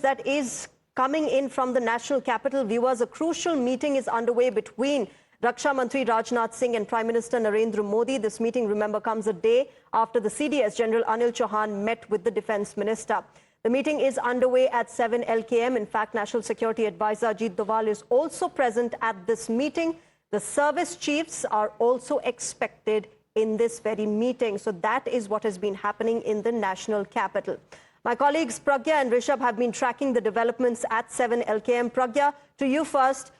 that is coming in from the national capital. Viewers, a crucial meeting is underway between Raksha Mantri Rajnath Singh and Prime Minister Narendra Modi. This meeting, remember, comes a day after the CDS General Anil Chauhan met with the Defence Minister. The meeting is underway at 7 LKM. In fact, National Security Advisor Ajit Doval is also present at this meeting. The service chiefs are also expected in this very meeting. So that is what has been happening in the national capital. My colleagues Pragya and Rishabh have been tracking the developments at 7 LKM. Pragya, to you first,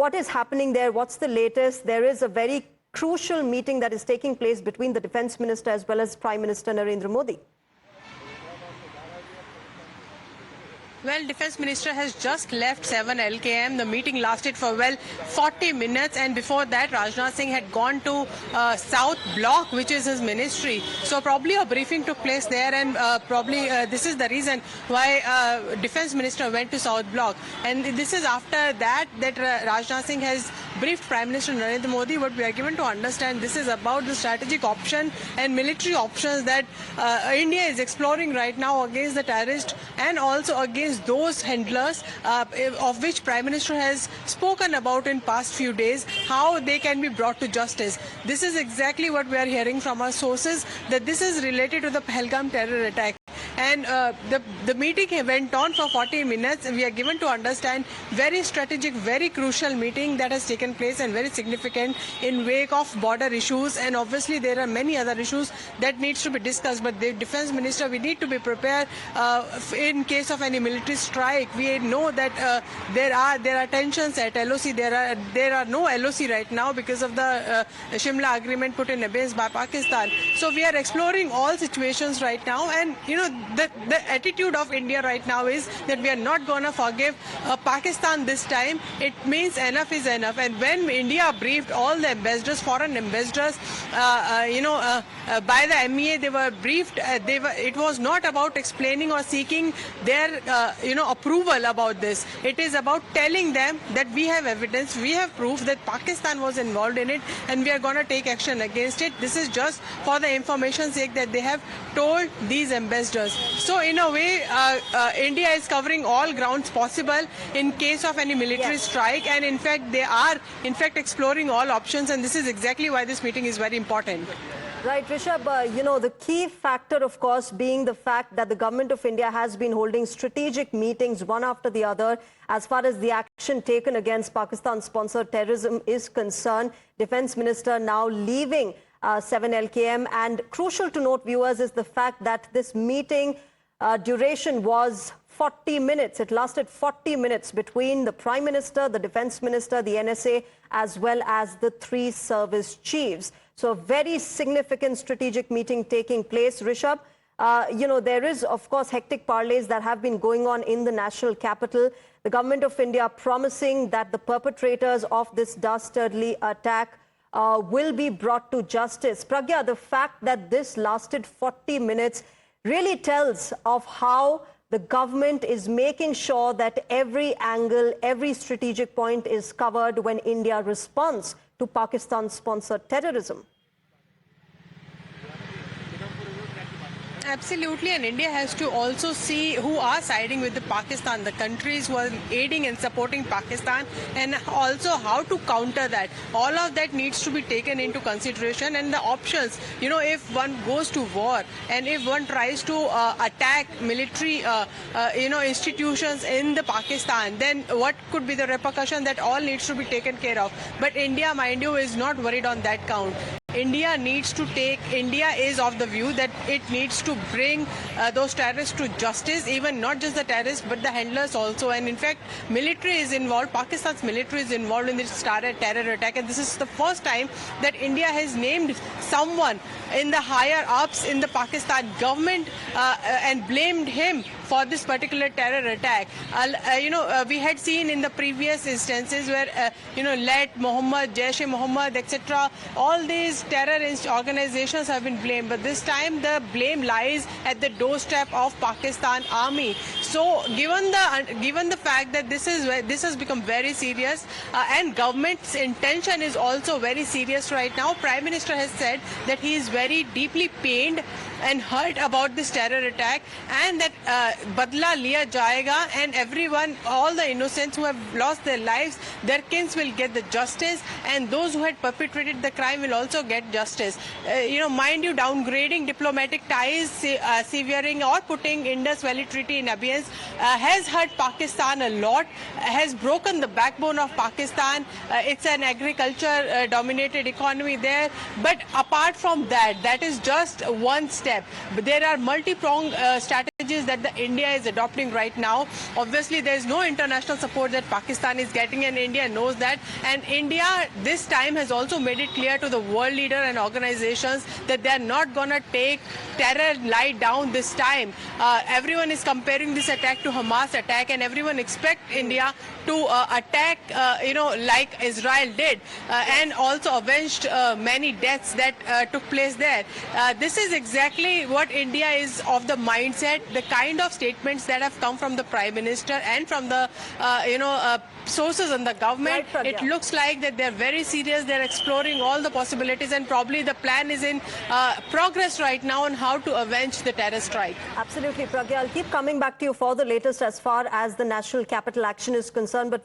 what is happening there? What's the latest? There is a very crucial meeting that is taking place between the Defence Minister as well as Prime Minister Narendra Modi. Well, Defence Minister has just left 7 LKM. The meeting lasted for, 40 minutes. And before that, Rajnath Singh had gone to South Block, which is his ministry. So probably a briefing took place there. And probably this is the reason why Defence Minister went to South Block. And this is after that Rajnath Singh has briefed Prime Minister Narendra Modi. What we are given to understand, this is about the strategic option and military options that India is exploring right now against the terrorists and also against those handlers of which Prime Minister has spoken about in past few days, how they can be brought to justice. This is exactly what we are hearing from our sources, that this is related to the Pahalgam terror attack. And the meeting went on for 40 minutes. We are given to understand very strategic, very crucial meeting that has taken place and very significant in wake of border issues. And obviously there are many other issues that needs to be discussed. But the Defence Minister, we need to be prepared in case of any military strike. We know that there are tensions at LOC. There are no LOC right now because of the Shimla agreement put in abeyance by Pakistan. So we are exploring all situations right now. And you know, the attitude of India right now is that we are not going to forgive Pakistan this time. It means enough is enough. And when India briefed all the ambassadors, foreign ambassadors, by the MEA, they were briefed. It was not about explaining or seeking their approval about this. It is about telling them that we have evidence, we have proof that Pakistan was involved in it, and we are going to take action against it. This is just for the information's sake that they have told these ambassadors. So in a way, India is covering all grounds possible in case of any military strike, and in fact they are exploring all options, and this is exactly why this meeting is very important. Right, Rishabh, the key factor, of course, being the fact that the government of India has been holding strategic meetings one after the other as far as the action taken against Pakistan-sponsored terrorism is concerned. Defence Minister now leaving 7 LKM, and crucial to note, viewers, is the fact that this meeting duration was 40 minutes. It lasted 40 minutes between the Prime Minister, the Defence Minister, the NSA, as well as the three service chiefs. So a very significant strategic meeting taking place. Rishabh, there is, of course, hectic parleys that have been going on in the national capital. The government of India promising that the perpetrators of this dastardly attack will be brought to justice. Pragya, the fact that this lasted 40 minutes really tells of how the government is making sure that every angle, every strategic point is covered when India responds to Pakistan-sponsored terrorism. Absolutely, and India has to also see who are siding with the Pakistan, the countries who are aiding and supporting Pakistan, and also how to counter that. All of that needs to be taken into consideration, and the options, if one goes to war and if one tries to attack military, institutions in the Pakistan, then what could be the repercussion? That all needs to be taken care of. But India, mind you, is not worried on that count. India is of the view that it needs to bring those terrorists to justice, even not just the terrorists, but the handlers also. And in fact, military is involved, Pakistan's military is involved in this terror attack. And this is the first time that India has named someone in the higher ups in the Pakistan government and blamed him for this particular terror attack. We had seen in the previous instances where, Lat Mohammed, Jaish-e-Mohammed, etc., all these terrorist organizations have been blamed. But this time the blame lies at the doorstep of Pakistan Army. So given the fact that this has become very serious and government's intention is also very serious right now, Prime Minister has said that he is very deeply pained and hurt about this terror attack, and that badla liya jayega, and everyone, all the innocents who have lost their lives, their kins will get the justice, and those who had perpetrated the crime will also get justice. Mind you, downgrading diplomatic ties, severing or putting Indus Valley Treaty in abeyance has hurt Pakistan a lot, has broken the backbone of Pakistan. It's an agriculture dominated economy there. But apart from that, that is just one step. But there are multi-pronged strategies that the India is adopting right now. Obviously, there is no international support that Pakistan is getting, and India knows that. And India this time has also made it clear to the world leader and organizations that they are not going to take terror lie down this time. Everyone is comparing this attack to Hamas attack, and everyone expect India to attack, like Israel did, and also avenged many deaths that took place there. This is exactly what India is of the mindset, the kind of statements that have come from the Prime Minister and from the, sources in the government. Right, it looks like that they're very serious. They're exploring all the possibilities, and probably the plan is in progress right now on how to avenge the terror strike. Absolutely, Pragya. I'll keep coming back to you for the latest as far as the National Capital Action is concerned. But